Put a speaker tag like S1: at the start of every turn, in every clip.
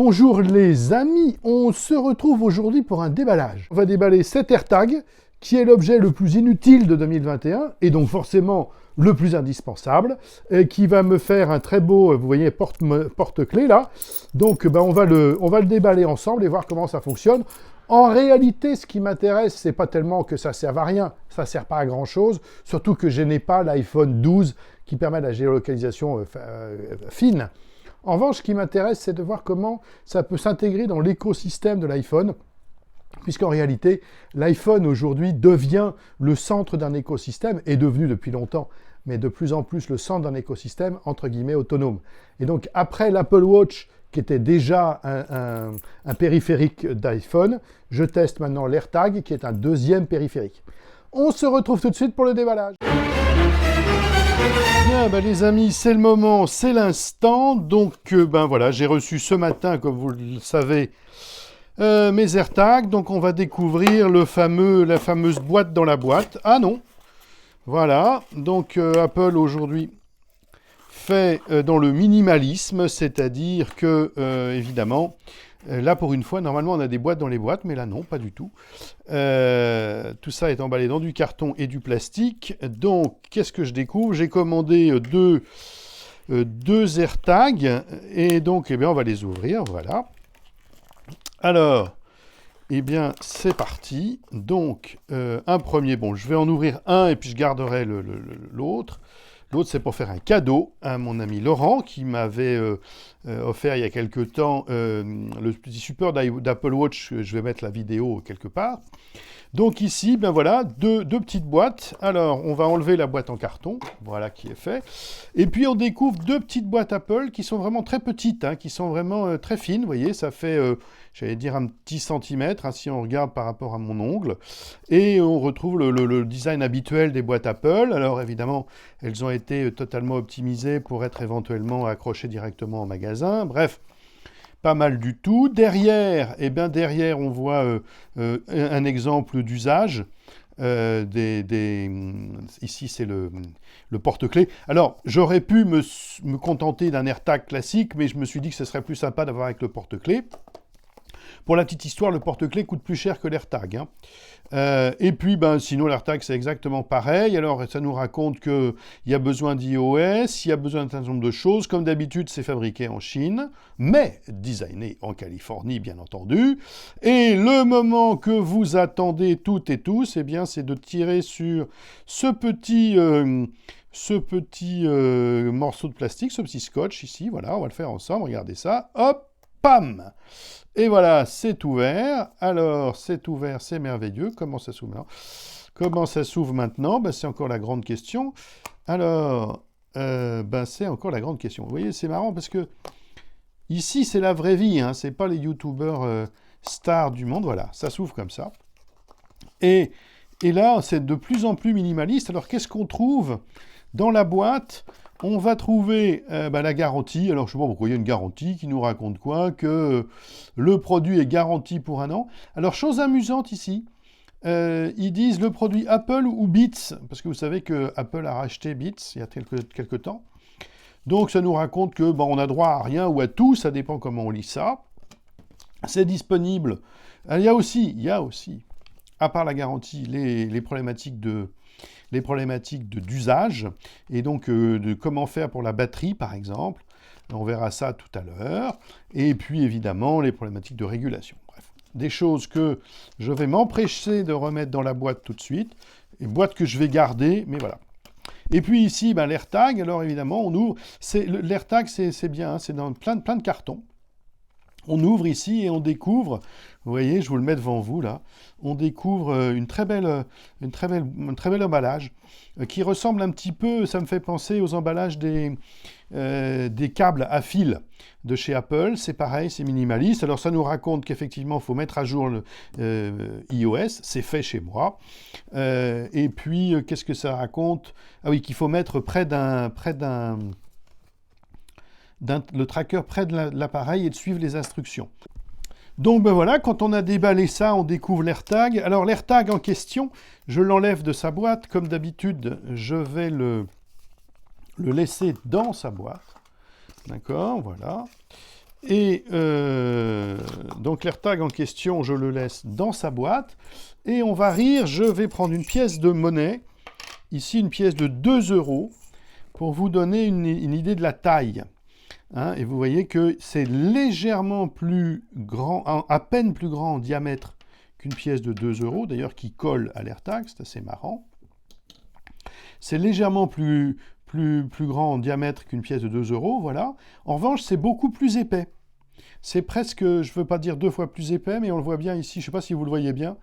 S1: Bonjour les amis, on se retrouve aujourd'hui pour un déballage. On va déballer cet AirTag, qui est l'objet le plus inutile de 2021, et donc forcément le plus indispensable, et qui va me faire un très beau, vous voyez, porte-clés là. Donc on va le déballer ensemble et voir comment ça fonctionne. En réalité, ce qui m'intéresse, c'est pas tellement que ça serve à rien, ça sert pas à grand chose, surtout que je n'ai pas l'iPhone 12 qui permet la géolocalisation fine. En revanche, ce qui m'intéresse, c'est de voir comment ça peut s'intégrer dans l'écosystème de l'iPhone, puisqu'en réalité, l'iPhone aujourd'hui devient le centre d'un écosystème, est devenu depuis longtemps, mais de plus en plus le centre d'un écosystème, entre guillemets, autonome. Et donc, après l'Apple Watch, qui était déjà un périphérique d'iPhone, je teste maintenant l'AirTag, qui est un deuxième périphérique. On se retrouve tout de suite pour le déballage. Bien, les amis, c'est le moment, c'est l'instant. Donc, voilà, j'ai reçu ce matin, comme vous le savez, mes AirTags. Donc, on va découvrir la fameuse boîte dans la boîte. Ah non, voilà. Donc, Apple aujourd'hui fait dans le minimalisme, c'est-à-dire que, évidemment, là, pour une fois, normalement, on a des boîtes dans les boîtes, mais là, non, pas du tout. Tout ça est emballé dans du carton et du plastique. Donc, qu'est-ce que je découvre? J'ai commandé deux AirTags, et donc, on va les ouvrir, voilà. Alors, c'est parti. Donc, un premier, je vais en ouvrir un, et puis je garderai l'autre. L'autre, c'est pour faire un cadeau à mon ami Laurent, qui m'avait offert il y a quelque temps le petit support d'Apple Watch. Je vais mettre la vidéo quelque part. Donc ici, voilà, deux petites boîtes. Alors, on va enlever la boîte en carton, voilà qui est fait. Et puis, on découvre deux petites boîtes Apple qui sont vraiment très petites, qui sont vraiment très fines. Vous voyez, ça fait, j'allais dire, un petit centimètre, si on regarde par rapport à mon ongle. Et on retrouve le design habituel des boîtes Apple. Alors, évidemment, elles ont été totalement optimisées pour être éventuellement accrochées directement au magasin. Bref. Pas mal du tout. Derrière, on voit un exemple d'usage. Ici, c'est le porte-clés. Alors, j'aurais pu me contenter d'un AirTag classique, mais je me suis dit que ce serait plus sympa d'avoir avec le porte-clés. Pour la petite histoire, le porte-clés coûte plus cher que l'AirTag. Et puis, sinon, l'AirTag, c'est exactement pareil. Alors, ça nous raconte qu'il y a besoin d'iOS, il y a besoin d'un certain nombre de choses. Comme d'habitude, c'est fabriqué en Chine, mais designé en Californie, bien entendu. Et le moment que vous attendez toutes et tous, c'est de tirer sur ce petit morceau de plastique, ce petit scotch ici. Voilà, on va le faire ensemble. Regardez ça. Hop, pam! Et voilà, c'est ouvert. Alors, c'est ouvert, c'est merveilleux. Comment ça s'ouvre maintenant? Comment ça s'ouvre maintenant? C'est encore la grande question. Alors, c'est encore la grande question. Vous voyez, c'est marrant parce que ici, c'est la vraie vie. C'est pas les youtubeurs stars du monde. Voilà, ça s'ouvre comme ça. Et là, c'est de plus en plus minimaliste. Alors, qu'est-ce qu'on trouve dans la boîte? On va trouver la garantie. Alors, je ne sais pas pourquoi il y a une garantie qui nous raconte quoi? Que le produit est garanti pour 1 an. Alors, chose amusante ici, ils disent le produit Apple ou Beats, parce que vous savez que Apple a racheté Beats il y a quelques temps. Donc, ça nous raconte que on a droit à rien ou à tout, ça dépend comment on lit ça. C'est disponible. Il y a aussi, à part la garantie, les problématiques d'usage, et donc de comment faire pour la batterie, par exemple. On verra ça tout à l'heure. Et puis, évidemment, les problématiques de régulation. Bref, des choses que je vais m'empresser de remettre dans la boîte tout de suite, et boîte que je vais garder, mais voilà. Et puis ici, l'AirTag, alors évidemment, on ouvre. L'AirTag, c'est bien, c'est dans plein de cartons. On ouvre ici et on découvre, vous voyez, je vous le mets devant vous là, on découvre un très bel emballage qui ressemble un petit peu, ça me fait penser aux emballages des câbles à fil de chez Apple. C'est pareil, c'est minimaliste. Alors ça nous raconte qu'effectivement, il faut mettre à jour le iOS, c'est fait chez moi. Et puis, qu'est-ce que ça raconte? Ah oui, qu'il faut mettre le tracker près de l'appareil et de suivre les instructions. Donc voilà, quand on a déballé ça, on découvre l'AirTag. Alors l'AirTag en question, je l'enlève de sa boîte. Comme d'habitude, je vais le laisser dans sa boîte. D'accord, voilà. Et Donc l'AirTag en question, je le laisse dans sa boîte. Et on va rire, je vais prendre une pièce de monnaie. Ici, une pièce de 2 € pour vous donner une idée de la taille. Hein, et vous voyez que c'est légèrement plus grand, à peine plus grand en diamètre qu'une pièce de 2 €, d'ailleurs qui colle à l'AirTag, c'est assez marrant. C'est légèrement plus grand en diamètre qu'une pièce de 2 €, voilà. En revanche, c'est beaucoup plus épais. C'est presque, je ne veux pas dire 2 fois plus épais, mais on le voit bien ici, je ne sais pas si vous le voyez bien,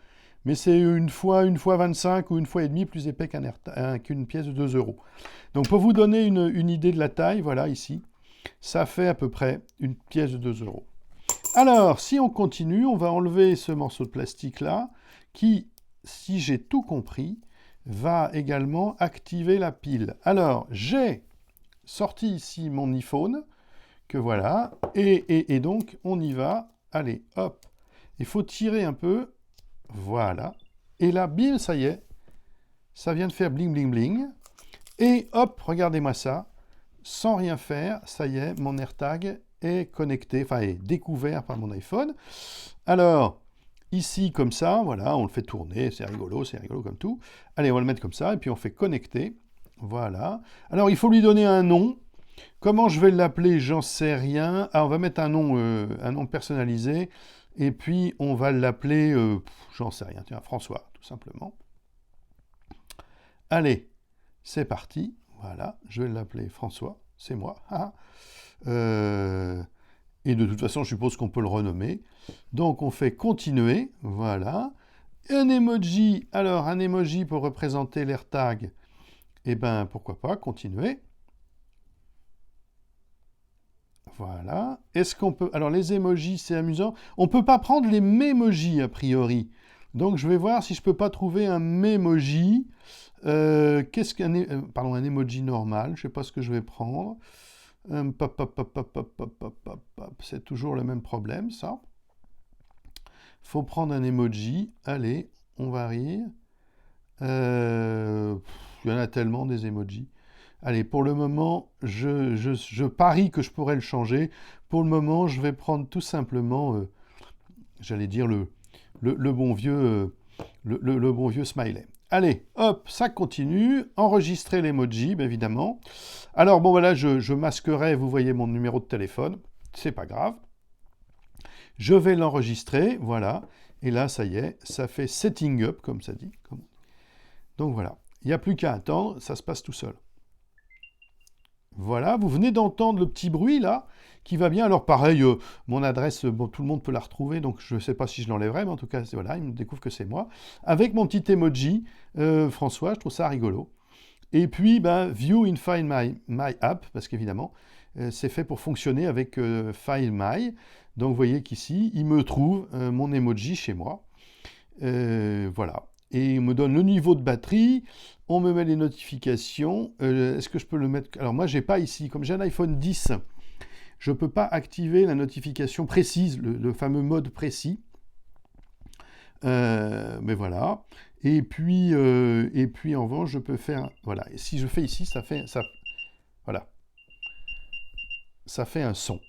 S1: mais c'est une fois 25 ou une fois et demi plus épais qu'une pièce de 2 €. Donc pour vous donner une idée de la taille, voilà ici, ça fait à peu près une pièce de 2 €. Alors, si on continue, on va enlever ce morceau de plastique là, qui, si j'ai tout compris, va également activer la pile. Alors, j'ai sorti ici mon iPhone, que voilà, et donc on y va. Allez, hop, il faut tirer un peu, voilà, et là, bim, ça y est, ça vient de faire bling bling bling, et hop, regardez-moi ça, sans rien faire, ça y est, mon AirTag est connecté, enfin est découvert par mon iPhone. Alors, ici, comme ça, voilà, on le fait tourner, c'est rigolo comme tout. Allez, on va le mettre comme ça, et puis on fait connecter, voilà. Alors, il faut lui donner un nom. Comment je vais l'appeler, j'en sais rien. Ah, on va mettre un nom personnalisé, et puis on va l'appeler, j'en sais rien, tiens, François, tout simplement. Allez, c'est parti. Voilà, je vais l'appeler François, c'est moi. Et de toute façon, je suppose qu'on peut le renommer. Donc, on fait continuer, voilà. Un emoji, alors un emoji pour représenter l'AirTag, eh bien, pourquoi pas, continuer. Voilà. Est-ce qu'on peut... Alors, les emojis, c'est amusant. On ne peut pas prendre les mémojis, a priori. Donc, je vais voir si je ne peux pas trouver un mémoji. Qu'est-ce qu'un un emoji normal? Je ne sais pas ce que je vais prendre. C'est toujours le même problème, ça. Faut prendre un emoji. Allez, on va rire. Il y en a tellement des emojis. Allez, pour le moment, je parie que je pourrais le changer. Pour le moment, je vais prendre tout simplement, j'allais dire, le bon vieux smiley. Allez, hop, ça continue. Enregistrer l'emoji, bien évidemment. Alors, bon, voilà, je masquerai, vous voyez mon numéro de téléphone. C'est pas grave. Je vais l'enregistrer, voilà. Et là, ça y est, ça fait setting up, comme ça dit. Donc voilà, il n'y a plus qu'à attendre, ça se passe tout seul. Voilà, vous venez d'entendre le petit bruit là, qui va bien. Alors pareil, mon adresse, bon, tout le monde peut la retrouver, donc je ne sais pas si je l'enlèverai, mais en tout cas, voilà, il me découvre que c'est moi. Avec mon petit emoji, François, je trouve ça rigolo. Et puis, ben, View in Find My App, parce qu'évidemment, c'est fait pour fonctionner avec Find My. Donc vous voyez qu'ici, il me trouve mon emoji chez moi. Voilà. Et il me donne le niveau de batterie, on me met les notifications. Est-ce que je peux le mettre... Alors moi, j'ai pas ici, comme j'ai un iPhone 10, je ne peux pas activer la notification précise, le fameux mode précis. Mais voilà. Et puis en revanche, je peux faire... Voilà. Et si je fais ici, ça fait... Voilà. Ça fait un son.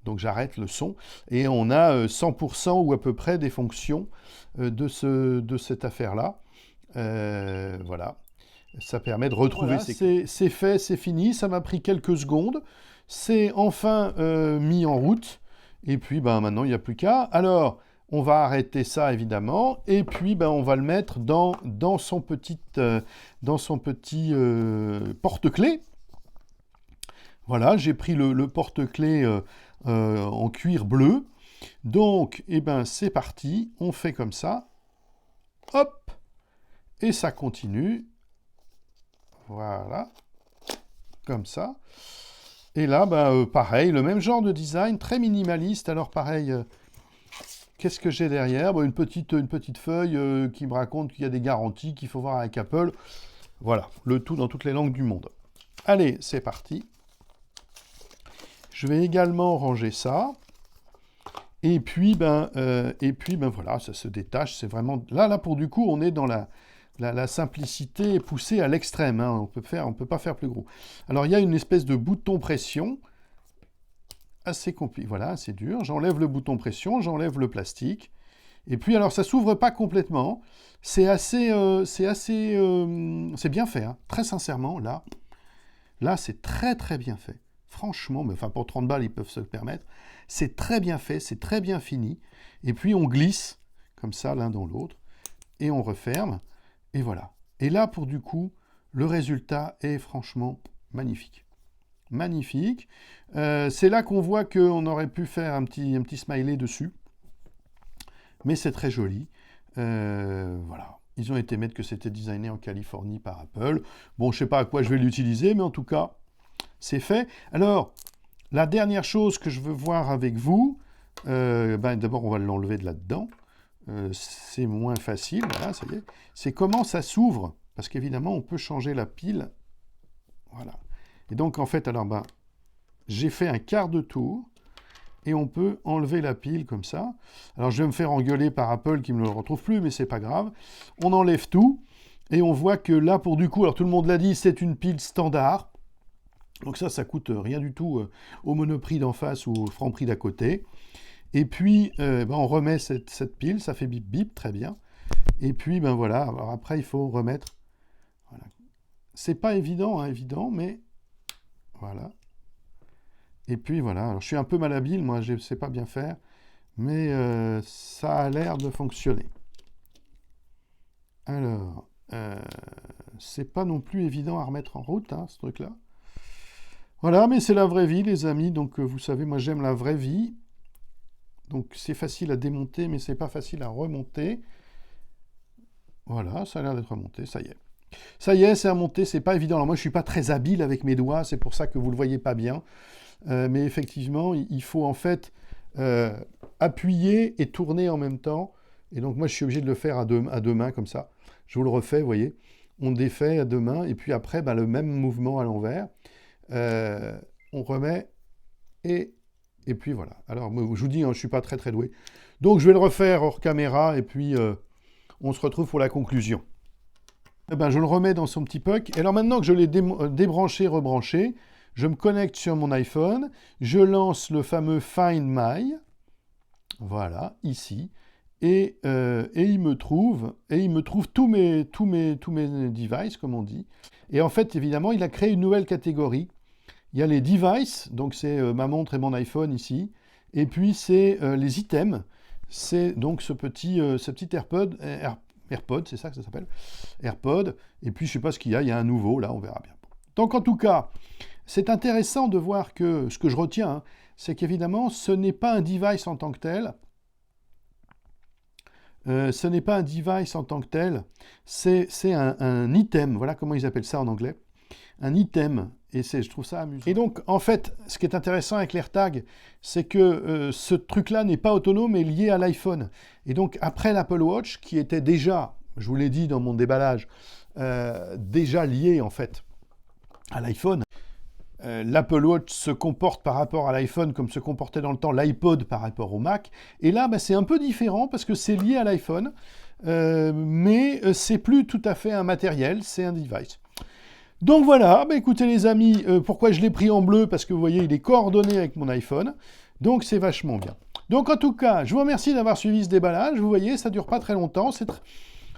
S1: Donc j'arrête le son. Et on a 100% ou à peu près des fonctions de cette affaire-là. Voilà. Ça permet de retrouver voilà, c'est fait, c'est fini. Ça m'a pris quelques secondes. C'est enfin mis en route. Et puis ben, maintenant, il n'y a plus qu'à. Alors, on va arrêter ça, évidemment. Et puis, ben, on va le mettre dans son petit porte-clés. Voilà, j'ai pris le porte-clés en cuir bleu. Donc, eh ben, c'est parti. On fait comme ça. Hop. Et ça continue. Voilà. Comme ça. Et là, ben, pareil, le même genre de design, très minimaliste. Alors, pareil, qu'est-ce que j'ai derrière? Bon, une petite feuille qui me raconte qu'il y a des garanties qu'il faut voir avec Apple. Voilà, le tout dans toutes les langues du monde. Allez, c'est parti. Je vais également ranger ça. Et puis, ben voilà, ça se détache. C'est vraiment... Là, pour du coup, on est dans la simplicité poussée à l'extrême. Hein. On peut pas faire plus gros. Alors, il y a une espèce de bouton pression. assez compliqué. Voilà, c'est dur. J'enlève le bouton pression, j'enlève le plastique. Et puis, alors, ça s'ouvre pas complètement. C'est bien fait, hein. Très sincèrement, là, c'est très, très bien fait. Franchement, mais enfin, pour 30 balles, ils peuvent se le permettre. C'est très bien fait, c'est très bien fini. Et puis, on glisse, comme ça, l'un dans l'autre. Et on referme. Et voilà. Et là, pour du coup, le résultat est franchement magnifique. Magnifique. C'est là qu'on voit qu'on aurait pu faire un petit smiley dessus. Mais c'est très joli. Voilà. Ils ont été mettre que c'était designé en Californie par Apple. Bon, je ne sais pas à quoi je vais l'utiliser, mais en tout cas, c'est fait. Alors, la dernière chose que je veux voir avec vous, d'abord, on va l'enlever de là-dedans. C'est moins facile, voilà, ça y est. C'est comment ça s'ouvre, parce qu'évidemment, on peut changer la pile. Voilà. Et donc, en fait, alors, j'ai fait un quart de tour, et on peut enlever la pile comme ça. Alors, je vais me faire engueuler par Apple qui ne me le retrouve plus, mais c'est pas grave. On enlève tout, et on voit que là, pour du coup, alors tout le monde l'a dit, c'est une pile standard. Donc ça coûte rien du tout au Monoprix d'en face ou au Franprix d'à côté. Et puis, on remet cette pile, ça fait bip bip, très bien. Et puis, voilà, alors après, il faut remettre. Voilà. C'est pas évident, mais voilà. Et puis, voilà, alors je suis un peu malhabile, moi, je ne sais pas bien faire, mais ça a l'air de fonctionner. Alors, c'est pas non plus évident à remettre en route, ce truc-là. Voilà, mais c'est la vraie vie, les amis, donc vous savez, moi, j'aime la vraie vie. Donc c'est facile à démonter, mais c'est pas facile à remonter. Voilà, ça a l'air d'être remonté, ça y est. Ça y est, c'est remonté, c'est pas évident. Alors moi, je suis pas très habile avec mes doigts, c'est pour ça que vous le voyez pas bien. Mais effectivement, il faut en fait appuyer et tourner en même temps. Et donc moi, je suis obligé de le faire à deux mains, comme ça. Je vous le refais, vous voyez. On défait à deux mains, et puis après, le même mouvement à l'envers. On remet, et puis voilà. Alors, je vous dis, je ne suis pas très très doué. Donc, je vais le refaire hors caméra, et puis on se retrouve pour la conclusion. Je le remets dans son petit puck. Et alors, maintenant que je l'ai débranché, rebranché, je me connecte sur mon iPhone. Je lance le fameux Find My. Voilà, ici. Et il me trouve tous mes devices, comme on dit. Et en fait, évidemment, il a créé une nouvelle catégorie. Il y a les devices, donc c'est ma montre et mon iPhone ici. Et puis c'est les items. C'est donc ce petit AirPod, c'est ça que ça s'appelle, AirPod. Et puis je ne sais pas ce qu'il y a un nouveau, là, on verra bien. Donc en tout cas, c'est intéressant de voir que ce que je retiens, c'est qu'évidemment, ce n'est pas un device en tant que tel. Ce n'est pas un device en tant que tel, c'est un item, voilà comment ils appellent ça en anglais, un item, et je trouve ça amusant. Et donc, en fait, ce qui est intéressant avec l'AirTag, c'est que ce truc-là n'est pas autonome, mais lié à l'iPhone. Et donc, après l'Apple Watch, qui était déjà, je vous l'ai dit dans mon déballage, déjà lié, en fait, à l'iPhone, l'Apple Watch se comporte par rapport à l'iPhone comme se comportait dans le temps l'iPod par rapport au Mac. Et là, c'est un peu différent parce que c'est lié à l'iPhone, mais c'est plus tout à fait un matériel, c'est un device. Donc voilà, écoutez les amis, pourquoi je l'ai pris en bleu? Parce que vous voyez, il est coordonné avec mon iPhone, donc c'est vachement bien. Donc en tout cas, je vous remercie d'avoir suivi ce déballage. Vous voyez, ça ne dure pas très longtemps,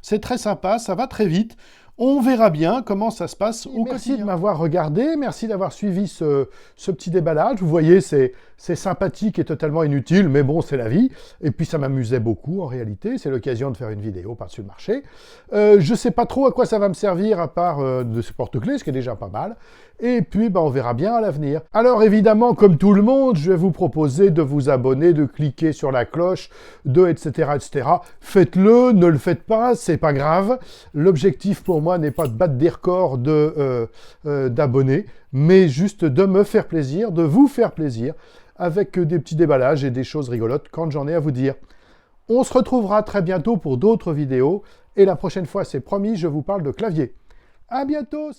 S1: c'est très sympa, ça va très vite. On verra bien comment ça se passe au quotidien. Merci de m'avoir regardé, merci d'avoir suivi ce petit déballage. Vous voyez, c'est sympathique et totalement inutile, mais bon, c'est la vie. Et puis ça m'amusait beaucoup en réalité, c'est l'occasion de faire une vidéo par-dessus le marché. Je ne sais pas trop à quoi ça va me servir à part de ce porte-clés, ce qui est déjà pas mal. Et puis, on verra bien à l'avenir. Alors évidemment, comme tout le monde, je vais vous proposer de vous abonner, de cliquer sur la cloche, etc., etc. Faites-le, ne le faites pas, c'est pas grave. L'objectif pour moi n'est pas de battre des records d'abonnés, mais juste de me faire plaisir, de vous faire plaisir, avec des petits déballages et des choses rigolotes quand j'en ai à vous dire. On se retrouvera très bientôt pour d'autres vidéos, et la prochaine fois, c'est promis, je vous parle de clavier. À bientôt!